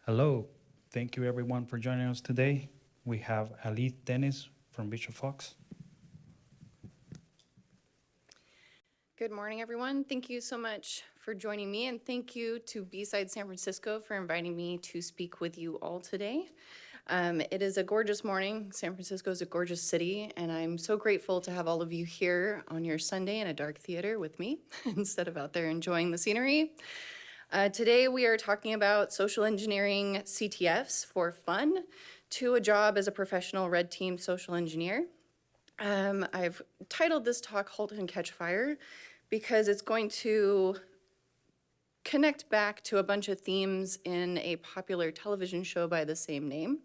Hello, thank you everyone for joining us today. We have Alethe Denis from Bishop Fox. Good morning, everyone. Thank you so much for joining me, and thank you to B-Side San Francisco for inviting me to speak with you all today. It is a gorgeous morning. San Francisco is a gorgeous city, and I'm so grateful to have all of you here on your Sunday in a dark theater with me instead of out there enjoying the scenery. Today, we are talking about social engineering CTFs for fun to a job as a professional red team social engineer. I've titled this talk "Halt and Catch Fire" because it's going to connect back to a bunch of themes in a popular television show by the same name.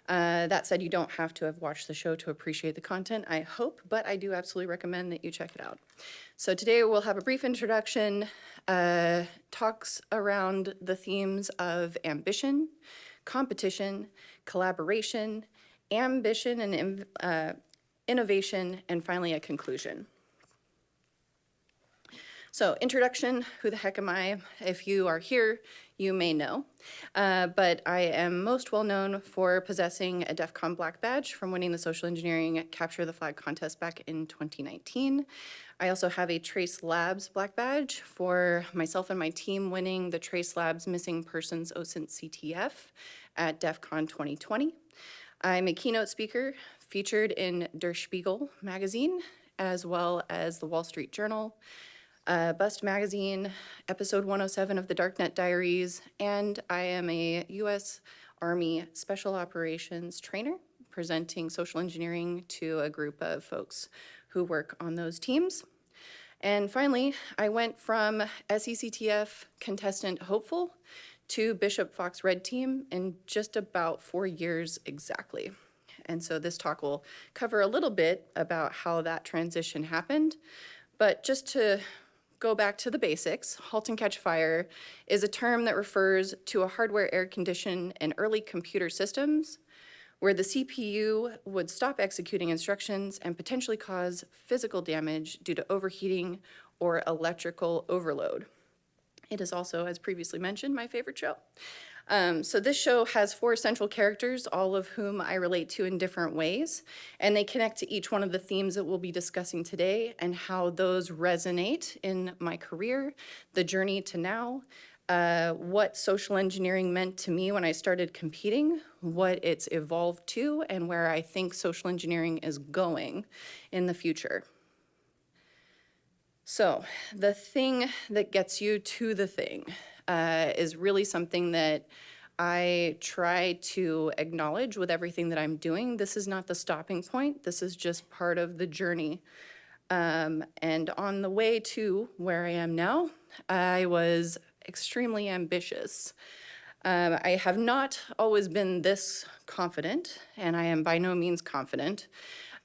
That said, you don't have to have watched the show to appreciate the content, I hope, but I do absolutely recommend that you check it out. So today we'll have a brief introduction, talks around the themes of ambition, competition, collaboration, ambition and innovation, and finally a conclusion. So introduction, who the heck am I? If you are here, you may know, but I am most well known for possessing a DEF CON black badge from winning the social engineering Capture the Flag contest back in 2019. I also have a Trace Labs black badge for myself and my team winning the Trace Labs Missing Persons OSINT CTF at DEF CON 2020. I'm a keynote speaker featured in Der Spiegel magazine, as well as the Wall Street Journal, Bust Magazine, episode 107 of the Darknet Diaries, and I am a U.S. Army Special Operations trainer presenting social engineering to a group of folks who work on those teams. And finally, I went from SECTF contestant hopeful to Bishop Fox Red Team in just about 4 years exactly. And so this talk will cover a little bit about how that transition happened, but just to go back to the basics, halt and catch fire is a term that refers to a hardware error condition in early computer systems where the CPU would stop executing instructions and potentially cause physical damage due to overheating or electrical overload. It is also, as previously mentioned, my favorite show. So this show has 4 central characters, all of whom I relate to in different ways, and they connect to each one of the themes that we'll be discussing today and how those resonate in my career, the journey to now, what social engineering meant to me when I started competing, what it's evolved to, and where I think social engineering is going in the future. So the thing that gets you to the thing is really something that I try to acknowledge with everything that I'm doing. This is not the stopping point. This is just part of the journey. And on the way to where I am now, I was extremely ambitious. I have not always been this confident, and I am by no means confident,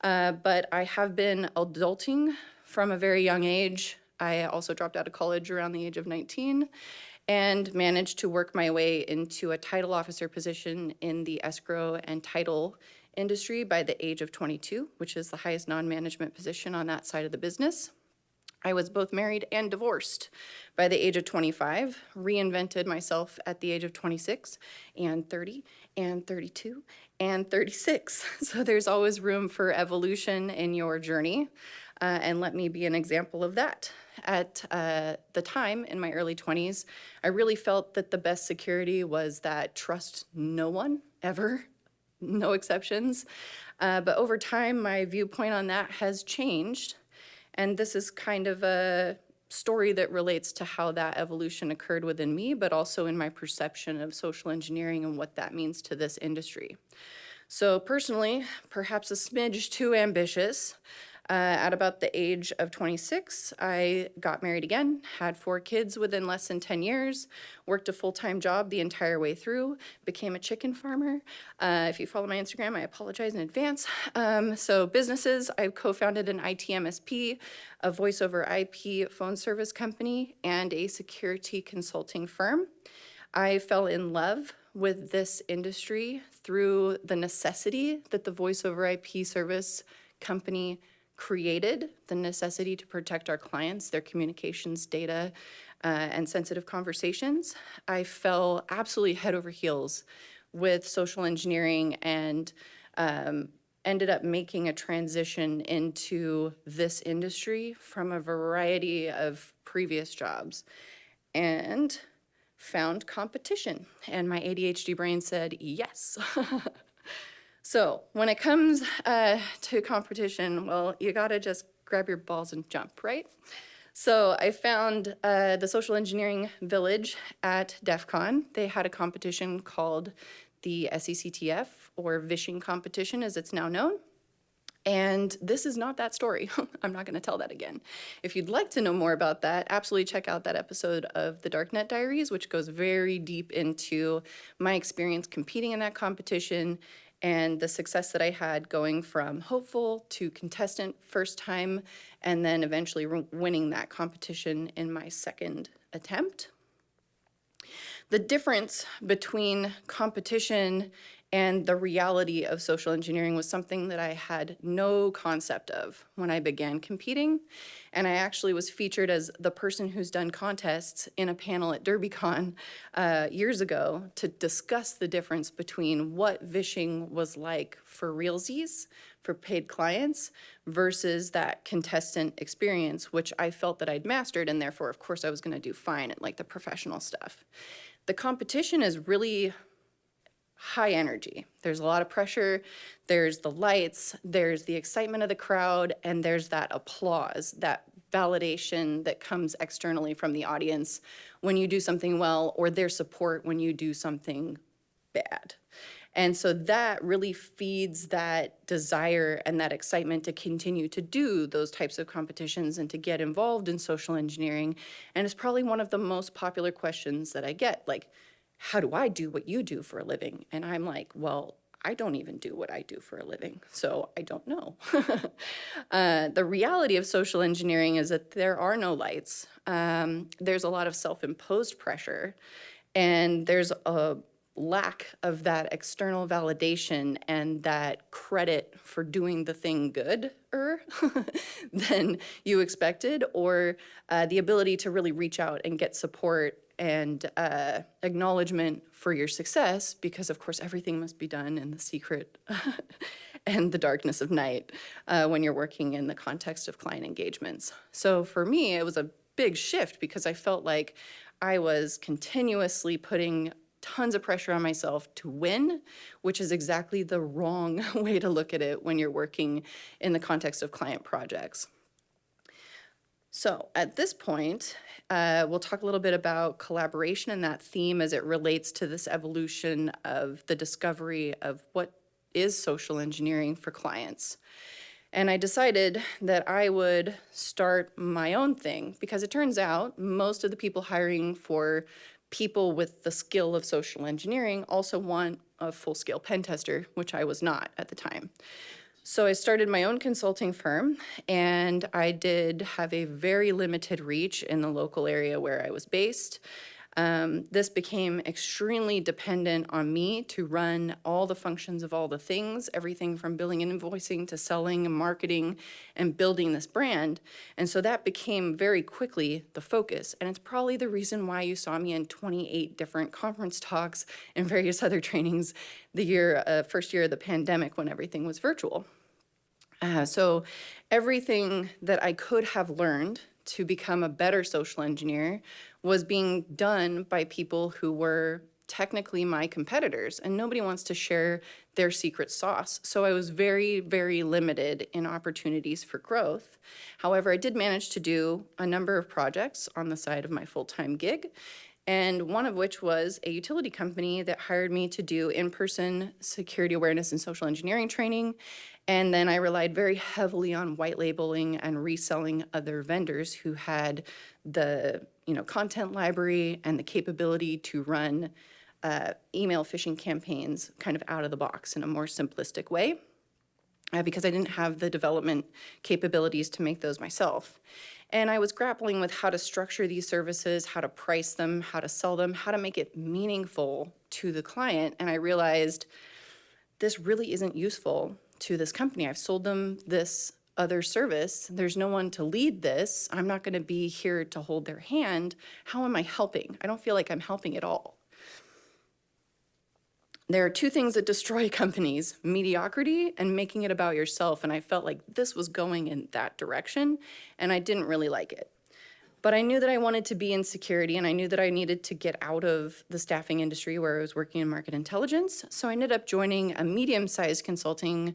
but I have been adulting from a very young age. I also dropped out of college around the age of 19 and managed to work my way into a title officer position in the escrow and title industry by the age of 22, which is the highest non-management position on that side of the business. I was both married and divorced by the age of 25, reinvented myself at the age of 26 and 30 and 32 and 36. So there's always room for evolution in your journey. And let me be an example of that. At the time, in my early 20s, I really felt that the best security was that trust no one, ever, no exceptions. But over time, my viewpoint on that has changed. And this is kind of a story that relates to how that evolution occurred within me, but also in my perception of social engineering and what that means to this industry. So personally, perhaps a smidge too ambitious. At about the age of 26, I got married again, had 4 kids within less than 10 years, worked a full-time job the entire way through, became a chicken farmer. If you follow my Instagram, I apologize in advance. So businesses, I co-founded an IT MSP, a voice over IP phone service company, and a security consulting firm. I fell in love with this industry through the necessity that the voice over IP service company created, the necessity to protect our clients, their communications data, and sensitive conversations, I fell absolutely head over heels with social engineering and ended up making a transition into this industry from a variety of previous jobs and found competition. And my ADHD brain said, yes. So when it comes to competition, well, you gotta just grab your balls and jump, right? So I found the Social Engineering Village at DEF CON. They had a competition called the SECTF, or Vishing Competition as it's now known. And this is not that story. I'm not gonna tell that again. If you'd like to know more about that, absolutely check out that episode of the Darknet Diaries, which goes very deep into my experience competing in that competition and the success that I had going from hopeful to contestant first time, and then eventually winning that competition in my second attempt. The difference between competition and the reality of social engineering was something that I had no concept of when I began competing. And I actually was featured as the person who's done contests in a panel at DerbyCon years ago to discuss the difference between what vishing was like for realsies, for paid clients, versus that contestant experience, which I felt that I'd mastered, and therefore, of course, I was gonna do fine at like the professional stuff. The competition is really high energy. There's a lot of pressure, there's the lights, there's the excitement of the crowd, and there's that applause, that validation that comes externally from the audience when you do something well, or their support when you do something bad. And so that really feeds that desire and that excitement to continue to do those types of competitions and to get involved in social engineering. And it's probably one of the most popular questions that I get, like, how do I do what you do for a living? And I'm like, well, I don't even do what I do for a living, so I don't know. The reality of social engineering is that there are no lights. There's a lot of self-imposed pressure, and there's a lack of that external validation and that credit for doing the thing gooder than you expected, or the ability to really reach out and get support and acknowledgement for your success, because of course everything must be done in the secret and the darkness of night when you're working in the context of client engagements. So for me, it was a big shift because I felt like I was continuously putting tons of pressure on myself to win, which is exactly the wrong way to look at it when you're working in the context of client projects. So at this point, we'll talk a little bit about collaboration and that theme as it relates to this evolution of the discovery of what is social engineering for clients. And I decided that I would start my own thing because it turns out most of the people hiring for people with the skill of social engineering also want a full-scale pen tester, which I was not at the time. So I started my own consulting firm, and I did have a very limited reach in the local area where I was based. This became extremely dependent on me to run all the functions of all the things, everything from billing and invoicing to selling and marketing and building this brand. And so that became very quickly the focus. And it's probably the reason why you saw me in 28 different conference talks and various other trainings the first year of the pandemic when everything was virtual. So everything that I could have learned to become a better social engineer was being done by people who were technically my competitors, and nobody wants to share their secret sauce. So I was very, very limited in opportunities for growth. However, I did manage to do a number of projects on the side of my full-time gig, and one of which was a utility company that hired me to do in-person security awareness and social engineering training. And then I relied very heavily on white labeling and reselling other vendors who had the content library and the capability to run email phishing campaigns kind of out of the box in a more simplistic way, because I didn't have the development capabilities to make those myself. And I was grappling with how to structure these services, how to price them, how to sell them, how to make it meaningful to the client. And I realized this really isn't useful to this company. I've sold them this other service. There's no one to lead this. I'm not going to be here to hold their hand. How am I helping? I don't feel like I'm helping at all. There are two things that destroy companies: mediocrity and making it about yourself. And I felt like this was going in that direction, and I didn't really like it. But I knew that I wanted to be in security, and I knew that I needed to get out of the staffing industry where I was working in market intelligence. So I ended up joining a medium-sized consulting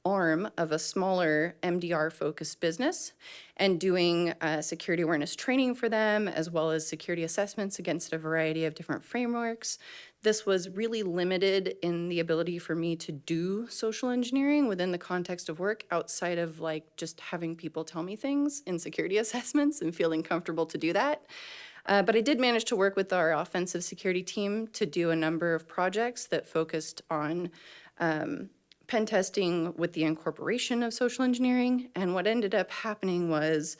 arm of a smaller MDR-focused business and doing security awareness training for them, as well as security assessments against a variety of different frameworks. This was really limited in the ability for me to do social engineering within the context of work, outside of like just having people tell me things in security assessments and feeling comfortable to do that. But I did manage to work with our offensive security team to do a number of projects that focused on pen testing with the incorporation of social engineering. And what ended up happening was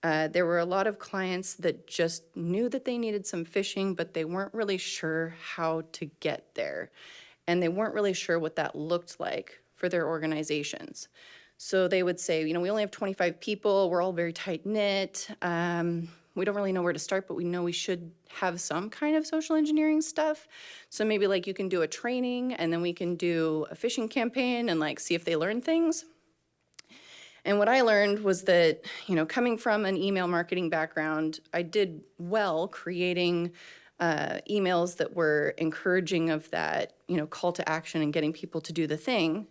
there were a lot of clients that just knew that they needed some phishing, but they weren't really sure how to get there. And they weren't really sure what that looked like for their organizations. So they would say, we only have 25 people, we're all very tight knit. We don't really know where to start, but we know we should have some kind of social engineering stuff. So maybe like you can do a training, and then we can do a phishing campaign and like see if they learn things. And what I learned was that, coming from an email marketing background, I did well creating emails that were encouraging of that, call to action and getting people to do the thing.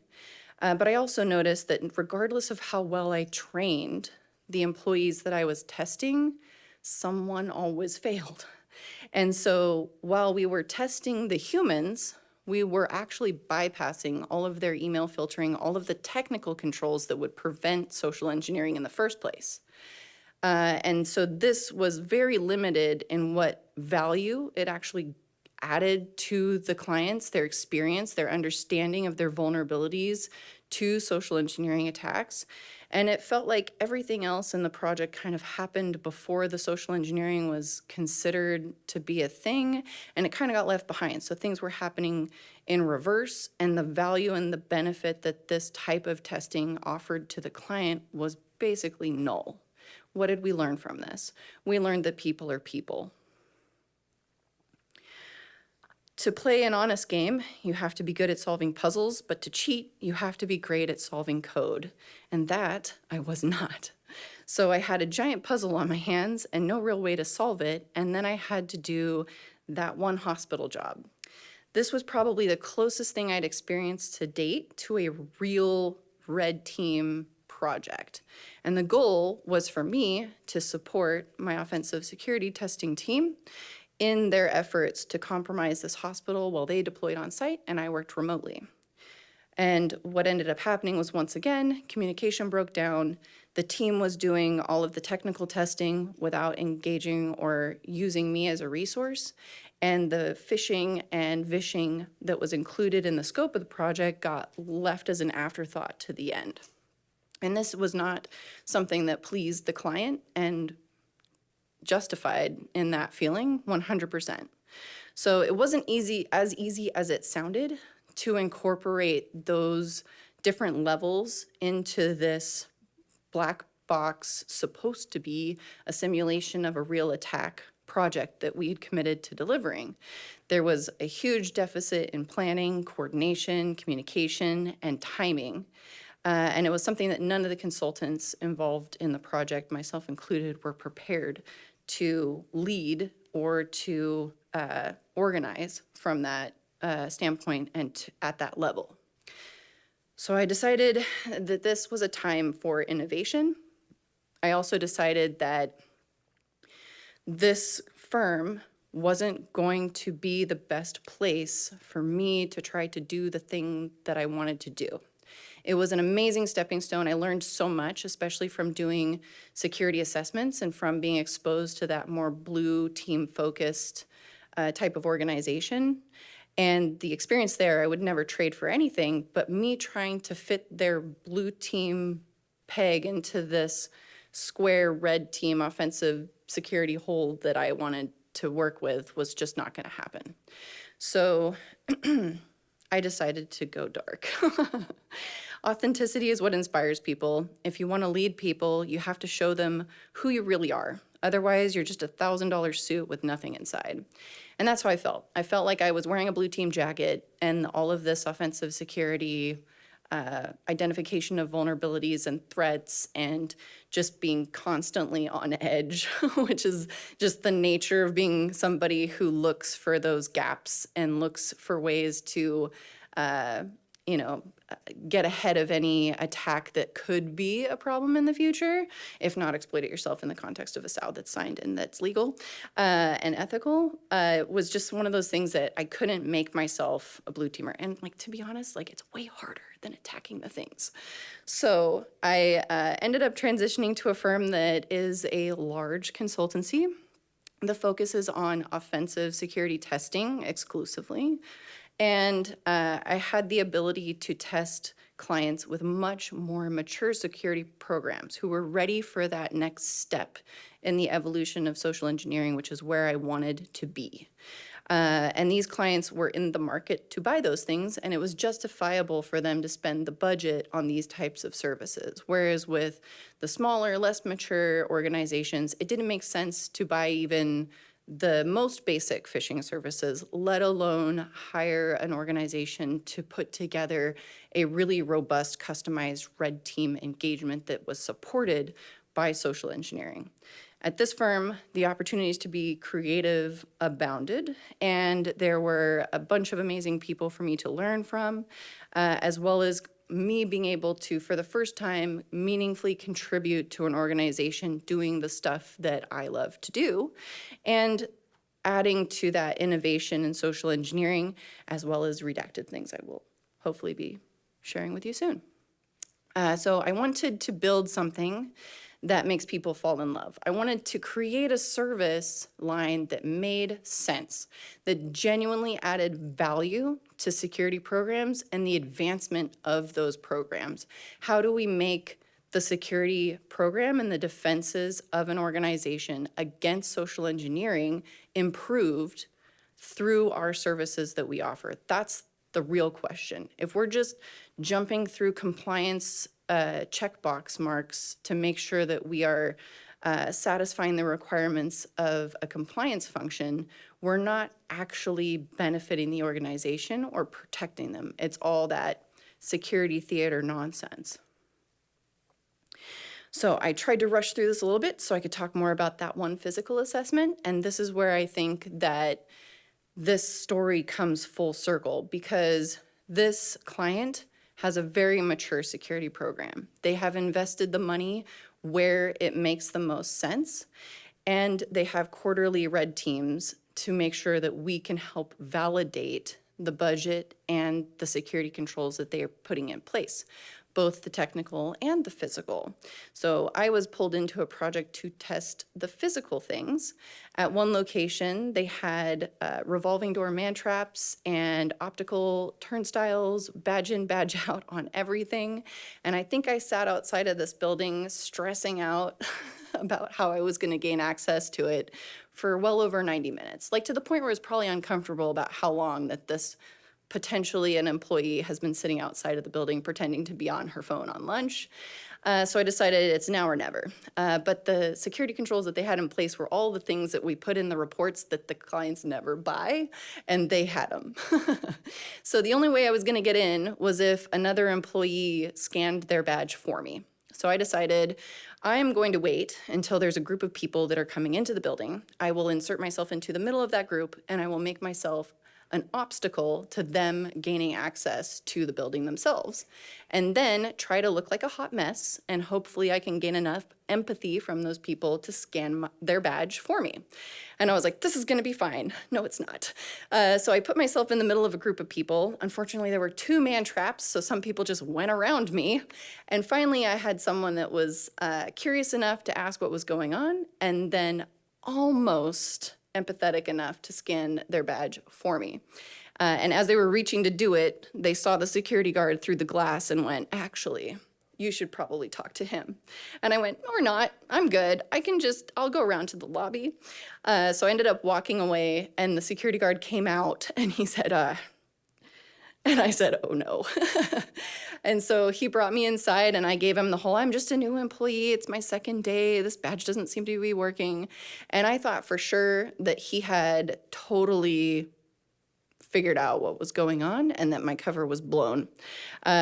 But I also noticed that regardless of how well I trained the employees that I was testing, someone always failed. And so while we were testing the humans, we were actually bypassing all of their email filtering, all of the technical controls that would prevent social engineering in the first place. And so this was very limited in what value it actually added to the clients, their experience, their understanding of their vulnerabilities to social engineering attacks. And it felt like everything else in the project kind of happened before the social engineering was considered to be a thing, and it kind of got left behind. So things were happening in reverse, and the value and the benefit that this type of testing offered to the client was basically null. What did we learn from this? We learned that people are people. To play an honest game, you have to be good at solving puzzles, but to cheat, you have to be great at solving code. And that I was not. So I had a giant puzzle on my hands and no real way to solve it, and then I had to do that one hospital job. This was probably the closest thing I'd experienced to date to a real red team project. And the goal was for me to support my offensive security testing team in their efforts to compromise this hospital while they deployed on site and I worked remotely. And what ended up happening was, once again, communication broke down. The team was doing all of the technical testing without engaging or using me as a resource. And the phishing and vishing that was included in the scope of the project got left as an afterthought to the end. And this was not something that pleased the client and justified in that feeling 100%. So it wasn't easy as it sounded to incorporate those different levels into this black box, supposed to be a simulation of a real attack project that we had committed to delivering. There was a huge deficit in planning, coordination, communication, and timing. And it was something that none of the consultants involved in the project, myself included, were prepared to lead or to organize from that standpoint and at that level. So I decided that this was a time for innovation. I also decided that this firm wasn't going to be the best place for me to try to do the thing that I wanted to do. It was an amazing stepping stone. I learned so much, especially from doing security assessments and from being exposed to that more blue team focused type of organization. And the experience there, I would never trade for anything, but me trying to fit their blue team peg into this square red team offensive security hole that I wanted to work with was just not going to happen. So I decided to go dark. Authenticity is what inspires people. If you want to lead people, you have to show them who you really are. Otherwise, you're just a $1,000 suit with nothing inside. And that's how I felt. I felt like I was wearing a blue team jacket, and all of this offensive security, identification of vulnerabilities and threats, and just being constantly on edge, which is just the nature of being somebody who looks for those gaps and looks for ways to, get ahead of any attack that could be a problem in the future, if not exploit it yourself in the context of a SAO that's signed and that's legal and ethical, was just one of those things that I couldn't make myself a blue teamer. And like, to be honest, like it's way harder than attacking the things. So I ended up transitioning to a firm that is a large consultancy. The focus is on offensive security testing exclusively. And I had the ability to test clients with much more mature security programs who were ready for that next step in the evolution of social engineering, which is where I wanted to be. And these clients were in the market to buy those things, and it was justifiable for them to spend the budget on these types of services. Whereas with the smaller, less mature organizations, it didn't make sense to buy even the most basic phishing services, let alone hire an organization to put together a really robust, customized red team engagement that was supported by social engineering. At this firm, the opportunities to be creative abounded, and there were a bunch of amazing people for me to learn from, as well as me being able to, for the first time, meaningfully contribute to an organization doing the stuff that I love to do, and adding to that innovation in social engineering, as well as redacted things I will hopefully be sharing with you soon. So I wanted to build something that makes people fall in love. I wanted to create a service line that made sense, that genuinely added value to security programs and the advancement of those programs. How do we make the security program and the defenses of an organization against social engineering improved through our services that we offer? That's the real question. If we're just jumping through compliance checkbox marks to make sure that we are satisfying the requirements of a compliance function, we're not actually benefiting the organization or protecting them. It's all that security theater nonsense. So I tried to rush through this a little bit so I could talk more about that one physical assessment. And this is where I think that this story comes full circle, because this client has a very mature security program. They have invested the money where it makes the most sense, and they have quarterly red teams to make sure that we can help validate the budget and the security controls that they are putting in place, both the technical and the physical. So I was pulled into a project to test the physical things. At one location, they had revolving door man traps and optical turnstiles, badge in, badge out on everything. And I think I sat outside of this building stressing out about how I was gonna gain access to it for well over 90 minutes. Like, to the point where I was probably uncomfortable about how long that this potentially an employee has been sitting outside of the building pretending to be on her phone on lunch. So I decided it's now or never. But the security controls that they had in place were all the things that we put in the reports that the clients never buy, and they had them. So the only way I was gonna get in was if another employee scanned their badge for me. So I decided I'm going to wait until there's a group of people that are coming into the building. I will insert myself into the middle of that group, and I will make myself an obstacle to them gaining access to the building themselves, and then try to look like a hot mess, and hopefully I can gain enough empathy from those people to scan their badge for me. And I was like, this is gonna be fine. No, it's not. So I put myself in the middle of a group of people. Unfortunately, there were 2 man traps, so some people just went around me. And finally, I had someone that was curious enough to ask what was going on, and then almost empathetic enough to scan their badge for me. And as they were reaching to do it, they saw the security guard through the glass and went, actually, you should probably talk to him. And I went, or not, I'm good. I'll go around to the lobby. So I ended up walking away, and the security guard came out and he said, And I said, oh no. And so he brought me inside and I gave him the whole, I'm just a new employee. It's my second day. This badge doesn't seem to be working. And I thought for sure that he had totally figured out what was going on and that my cover was blown.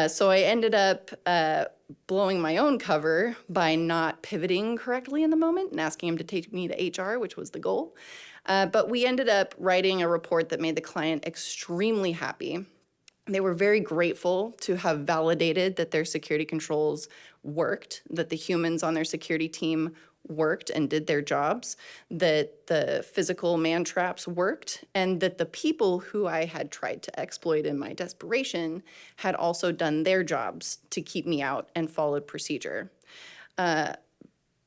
So I ended up blowing my own cover by not pivoting correctly in the moment and asking him to take me to HR, which was the goal. But we ended up writing a report that made the client extremely happy. They were very grateful to have validated that their security controls worked, that the humans on their security team worked and did their jobs, that the physical man traps worked, and that the people who I had tried to exploit in my desperation had also done their jobs to keep me out and followed procedure.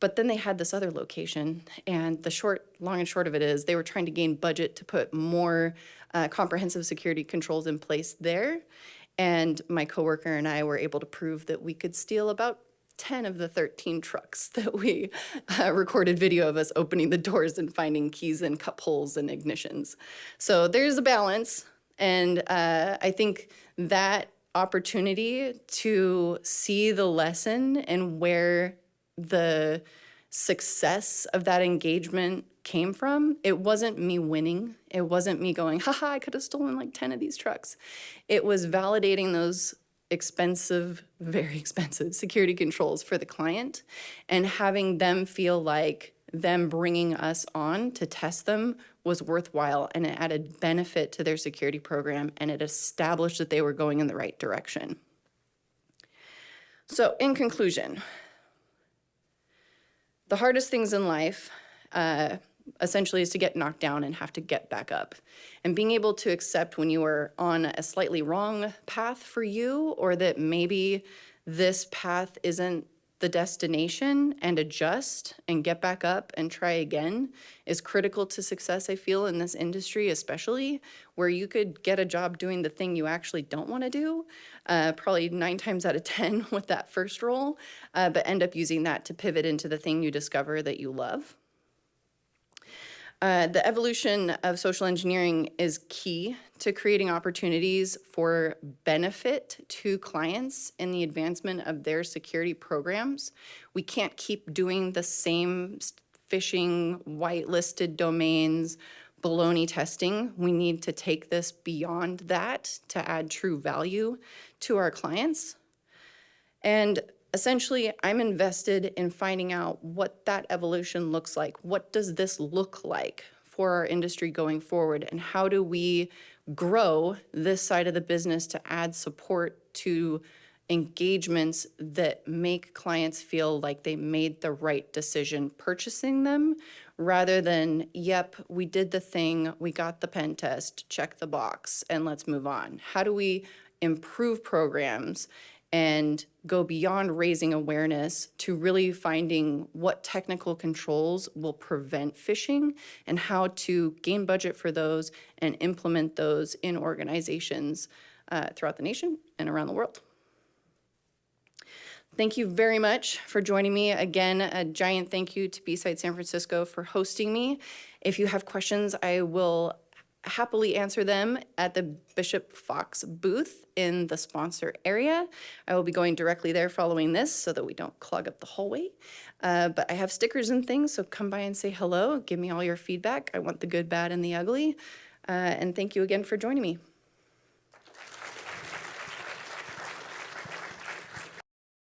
But then they had this other location, and the long and short of it is they were trying to gain budget to put more comprehensive security controls in place there. And my coworker and I were able to prove that we could steal about 10 of the 13 trucks that we recorded video of us opening the doors and finding keys and cup holes and ignitions. So there's a balance. And I think that opportunity to see the lesson and where the success of that engagement came from, it wasn't me winning. It wasn't me going, haha, I could have stolen like 10 of these trucks. It was validating those expensive, very expensive security controls for the client and having them feel like them bringing us on to test them was worthwhile, and it added benefit to their security program, and it established that they were going in the right direction. So in conclusion, the hardest things in life essentially is to get knocked down and have to get back up. And being able to accept when you are on a slightly wrong path for you, or that maybe this path isn't the destination, and adjust and get back up and try again is critical to success, I feel, in this industry, especially where you could get a job doing the thing you actually don't want to do, probably 9 times out of 10 with that first role, but end up using that to pivot into the thing you discover that you love. The evolution of social engineering is key to creating opportunities for benefit to clients in the advancement of their security programs. We can't keep doing the same phishing, whitelisted domains, baloney testing. We need to take this beyond that to add true value to our clients. And essentially, I'm invested in finding out what that evolution looks like. What does this look like for our industry going forward? And how do we grow this side of the business to add support to engagements that make clients feel like they made the right decision purchasing them, rather than, yep, we did the thing, we got the pen test, check the box, and let's move on? How do we improve programs and go beyond raising awareness to really finding what technical controls will prevent phishing and how to gain budget for those and implement those in organizations throughout the nation and around the world? Thank you very much for joining me. Again, a giant thank you to BSides San Francisco for hosting me. If you have questions, I will happily answer them at the Bishop Fox booth in the sponsor area. I will be going directly there following this so that we don't clog up the hallway. But I have stickers and things, so come by and say hello. Give me all your feedback. I want the good, bad, and the ugly. And thank you again for joining me.